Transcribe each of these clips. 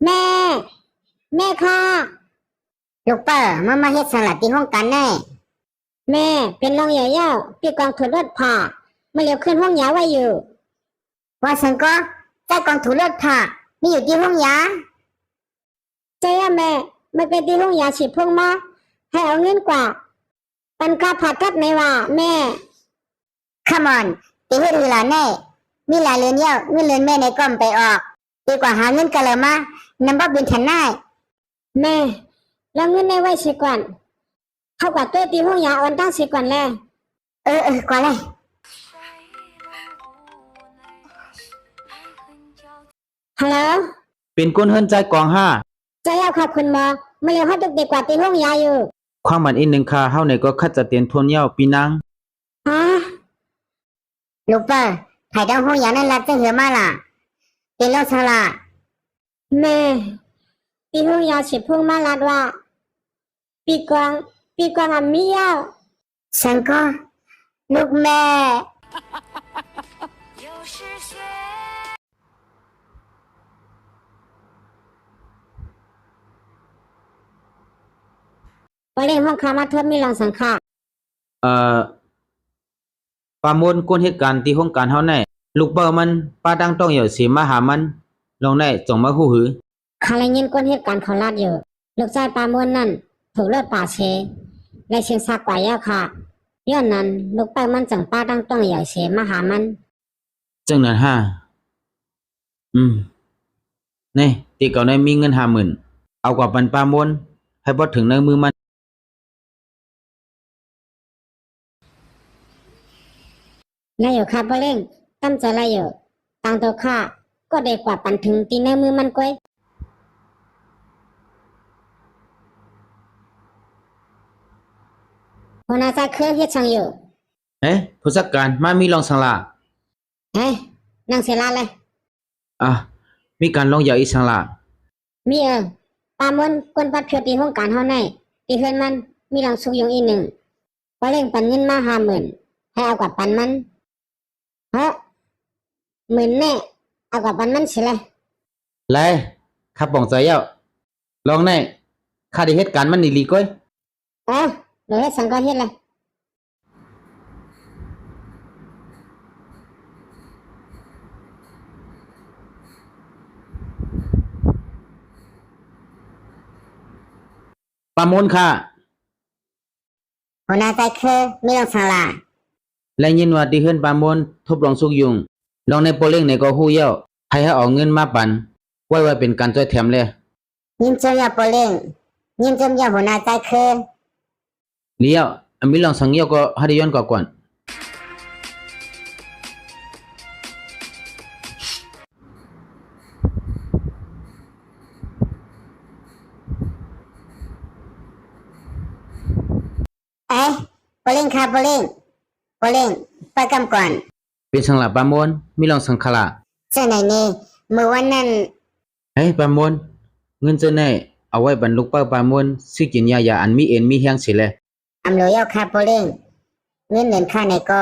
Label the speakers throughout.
Speaker 1: แม่แม่ค่ะ
Speaker 2: ลูกเปอร์มาเฮ็ดสลัดที่ห้องกันแน่
Speaker 1: แม่เป็นรองใหญ่เย้าพี่กองถูเลือดผ่ามาเร็วขึ้นห้องยาไว้อยู่
Speaker 2: ว่าฉันก็ใจกองถูเลือดผ่ามีอยู่ที่ห้องยา
Speaker 1: ใจอะแม่ไม่เป็นที่ห้องยาฉีดพุ่งมาให้เอาเงินกว่าปันค่าผ่าตัดไม่ว่าแม่
Speaker 2: Come on ตีเฮ็ดเวลาแน่มีหลายเรือนเย้าเงินเรือนแม่ในก้อมไปออกดีกว่าหาเงินกันเลยมานำบ่บินทันได้
Speaker 1: แม่แล้วเงินในไว้สิก่อนเท่ากับตัวตีห้องยาออนตั้งสิก่อนแล้ว
Speaker 2: กว่าเลย
Speaker 1: ฮัลโหล
Speaker 3: เป็นก้นเฮิรนใจกองห้า
Speaker 1: ใจเอาค่ะคุณหมอมาเร็วให้เด็กๆกว่าตีห้องยาอยู่
Speaker 3: ความมันอีกหนึ่งค่ะเฮาในก็คัดจะเตียนทนเย้าปีนัง
Speaker 1: ฮะ
Speaker 2: ลูกเปอร์ไผ่ดาวห้องยานั่นรับจะเหือมาล่ะเป็นโรคสลา
Speaker 1: แม่ตีห้องยาฉีดพุ่งมาลาดว่าปีกวางอ่ะมีเย้า
Speaker 2: ฉันก็ลูกแม่
Speaker 1: พอเล่นห้องคามาทบมีรองสังขะ
Speaker 3: เอ่อปามนก้นเหตุการณ์ที่ห้องการเฮาแน่ลูกเป้ามันป้าดังต้องอย่าสิมาหามันลองได้จงมาฮู้หือ
Speaker 1: คาเลยยินก้นเหตุการณ์เขาลาดอยู่ลูกชายปามวนนั่นถูกเลือดป่าเชและเชียงซากกว่าย่าค่ะย้อนนั้นลูกไปมันจังป้าดังต้องใหญ่เสมาหามัน
Speaker 3: จังนั้นฮะนี่ตีเก่าในมีเงิน50,000เอากว่าปันปามนให้บ่ถึงในมือมัน
Speaker 1: นายอยู่ค่ะบ่เร่งตั้งใจไรอยู่ตังตัวข้าก็ได้กว่าปันถึงตีในมือมันก้อยหัวหน้าใจเคยเฮ็ดช่างอยู่
Speaker 3: ผู้จัดการมามีลองสังละ
Speaker 1: นั่งเสร็จแล้วเลย
Speaker 3: มีการลองอย่าอีสังละ
Speaker 1: มีปามนกวนปัดเพียวตีห้องการเฮาในตีเฮือนมันมีลองสุกยงอีหนึ่งบ่เร่งปันเงินมา50,000ให้เอากว่าปันมัน10,000แน่เอากว่าปันมันสิเลย
Speaker 3: ไล่ข้าป่องใจเย้าลองแน่ข้าได้เหตุการณ์มันอีหลีก้อย
Speaker 1: เดี๋ยวเฮ็ดสังก็เฮ็ดเลย
Speaker 3: ปามนค่ะ
Speaker 2: หัวหน้าใจคือมีรองสลา
Speaker 3: และยินว่าที่เฮือนปามนทบลองสุกยุงลองในโปเล่งในก็ฮู้เย้าให้เอาเงินมาปันไว้เป็นการช่วยแถมเลย
Speaker 2: ยินจมยาโปเล่งยินจมยาหัวหน้าใจคือ
Speaker 3: เลี้ยวมีลองสังเยี่ยวก็ให้ได้ย้อนก่อน
Speaker 2: โปเล่งค่ะโปเล่งไปกำก่อน
Speaker 3: เป็นสังละปามนมีลองสังขละ
Speaker 2: เจ้าไหนนี่เมื่อวันนั้น
Speaker 3: ปามนเงินเจ้าไหนเอาไว้บรรลุเป้าปามนซื้อกินยาอันมีเอ็นมีแห้งสิแล
Speaker 2: อำโลยเอาค่ะโปเล่งเงินเดือนค่าไหนก็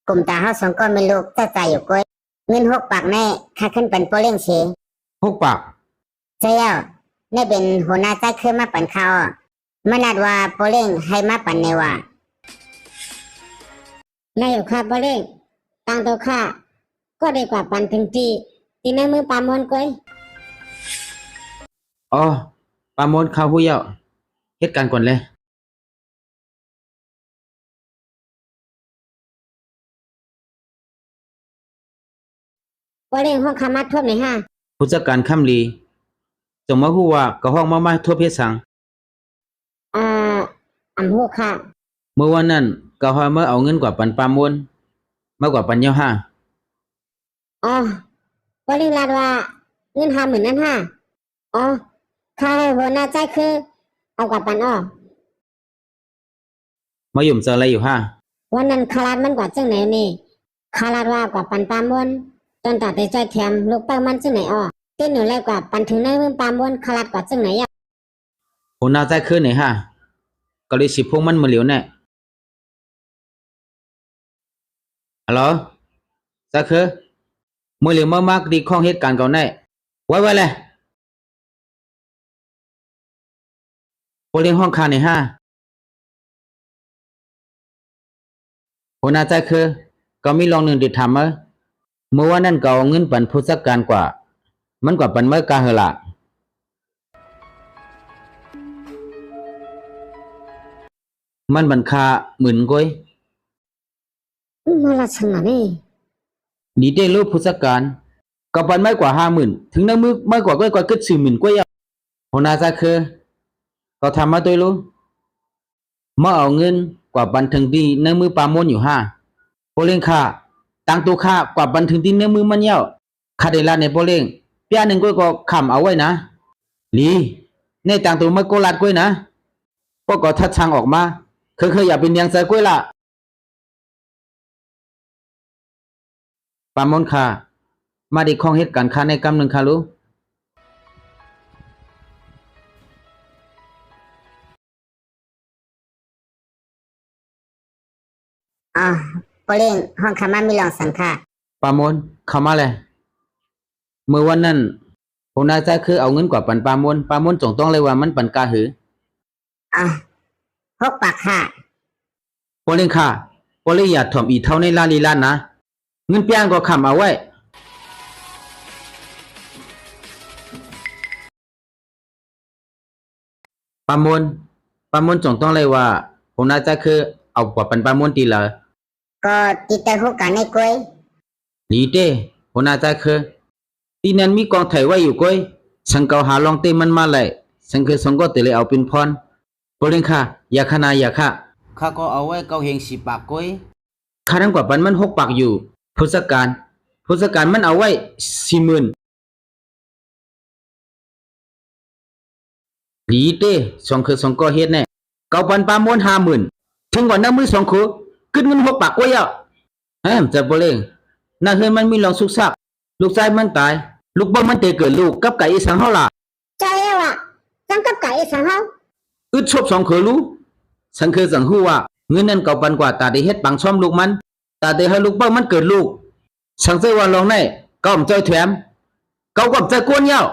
Speaker 2: กลุ่มตาเฮาสองก็ไม่ลูกจะใจอยู่ก้อยเงิน6 ปากแน่ค่าขึ้นเป็นโปเล่งเส
Speaker 3: 6 ปาก
Speaker 2: เจ้าได้เป็นหัวหน้าใจคือมาปั่นข้าวมานัดว่าโปเล่งให้มาปั่นในว่
Speaker 1: านายอยู่ค่ะบ่เร่งตังตัวข้าก็ได้กว่าปันถึงตีในมือปามนก้อย
Speaker 3: ปามนข้าวฮู้เย้าเหตุการณ์ก่อนเลย
Speaker 1: บ่เร่งห้องคามาทบในห้า
Speaker 3: ผู้จัดการค่ำลีจงมาฮู้ว่าก็ห้องมาทั่วเพศสัง
Speaker 1: อ่าอำฮู้ค่ะ
Speaker 3: เมื่อวันนั้นก็ฮอยมาเอาเงินกว่าปันปามนมากกว่าปันเย้าห้า
Speaker 1: บ่เร่งลาดว่าเงิน50,000นั้นห้าค่าให้หัวหน้าใจคือเอากว่าปัน
Speaker 3: มายุ่มเจออะไรอยู่ห้า
Speaker 1: วันนั้นคาราดมันกว่าจังไหนนี่คาราดว่ากว่าปันปามนจนตัดได้ใจแถมลูกเป้ามันจังไหนตีหนูเลยกว่าปันถึงในมือปามนคาราดกว่าจังไหน
Speaker 3: หัวหน้าใจคือไหนห้าก็เลยสิพวกมันมาเหลียวแน่ฮัลโหลใจคือมือเหลียวมากๆดีข้องเหตุการณ์เก่าแน่ไว้เลย เลี้ยงห้องคาในห้าหัวหน้าใจคือก็มีลองหนึ่งติดทำเมื่อวันนั้นก็เอาเงินปันผู้จัดการกว่ามันกว่าปันเมื่อกาเหละมันบันคาหมื่นก้อย
Speaker 1: มาละชนะนี่
Speaker 3: ดีเด้ลูกผู้จัดการก็ปันไม่กว่า50,000ถึงน้ำมือไม่กว่าก้อยกว่าเกิด40,000ก้อยหัวหน้าใจคือก็ทำมาตัวลูกมาเอาเงินกว่าบันถึงดีน้ำมือปามนอยู่โปเล่งค่าตังตัวค่ากว่าบันถึงดีน้ำมือมันเย้าคาเดลาในโปเล่งเปียหนึ่งก้อยก็ขำเอาไว้นะลีในตังตัวไม่โกลัดก้อยนะก็ทัดทางออกมาเคยอย่าเป็นยังใส่ก้อยละปามนค่ามาดีข้องเหตุการณ์ค่าในกำหนึ่งค่ะลูก
Speaker 2: อ๋อโปเล่งห้องขามามีลองสังค่ะ
Speaker 3: ปามนเข้ามาเลยเมื่อวันนั้นหัวหน้าใจคือเอาเงินกว่าปันปามนจงต้องเลยว่ามันปันกาหือ
Speaker 2: อ๋อ6 ปากค่ะ
Speaker 3: โปเล่งค่ะโปเล่อย่าถ่อมอีเท่าในลาลีลานนะเงินเปียงก็ขำเอาไว้ปามนจงต้องเลยว่าหัวหน้าใจคือเอากว่าปันปามนตีละ
Speaker 2: ก็ติดแต่หูกันในกล้วย
Speaker 3: ดีเต้หัวหน้าใจคือที่นั้นมีกองไถไว้อยู่ก้อยฉันเกาหาลองเต้มันมาเลยฉันคือสงก็เตเลยเอาเป็นพรโปเล่งค่ะอย่าขนาอย่าค่ะข้าก็เอาไว้เกาเฮง10 ปากก้อยข้าทั้งกว่าปันมัน6 ปากอยู่ผู้จัดการมันเอาไว้40,000ดีเต้สองคือสองก็เฮ็ดแน่เกาปันปามวน50,000ถึงกว่าน้ำมือ2 คือขึ้นเงิน6 ปากก้อยอ่ะจะโปเล่งน่าเฮือนมันมีลองสุกซักลูกชายมันตายลูกบ่มันเตเกิดลูกกับไก่อีสังเฮาล่ะ
Speaker 1: ใจแล้วอ่ะจังกับไก่สังเฮา
Speaker 3: อึดชบ2 คือรู้สังคือสังฮู้ว่าเงินนั้นเก่าปันกว่าตาได้เฮ็ดปังช่อมลูกมันตาได้ให้ลูกเป้ามันเกิดลูกสังเสว่าลองได้ก็อมใจแถมเก่าก็ใจกวนยาว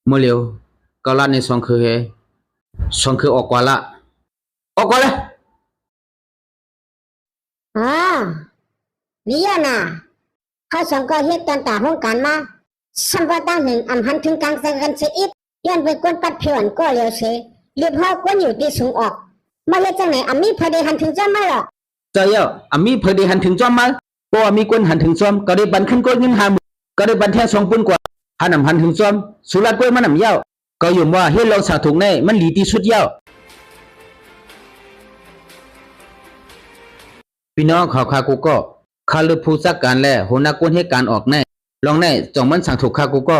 Speaker 3: มื้อเร็วก็ลาใน2 คือเฮ2 คือออกกว่าละออกกว่าละ
Speaker 1: อ๋อวิยาน่ะเขาสองก็เฮ็ดตอนตาห้องการมาสัมปตั้งหนึ่งอำหันถึงกลางใส่กันเสียอีกย้อนไปกวนปัดเพียนก็เลียวเสรีบเฮากวนอยู่ที่สูงออกมาเฮ็ดจังไหนอำมีพอดีหันถึงจ้ามาหรอ
Speaker 3: ใจเอ้าอามีเพอดีหันถึงจอมมาเพราะว่ามีคนหันถึงจอมก็ได้บันขึ้นก้นเงิน50,000ก็ได้บันแท้2 ปุ่นกว่าหันหันถึงจอมสุรัตก้อยมันนำยาวก็อยู่ว่าเฮ็ดลองสาถูกแน่มันหลีที่สุดยาวพี่น้องเขาคากูก็คาลือผู้จักการและหัวหน้าก้นเหตุการณ์ออกแน่ลองแน่จ่องมันสั่งถูกคากูก็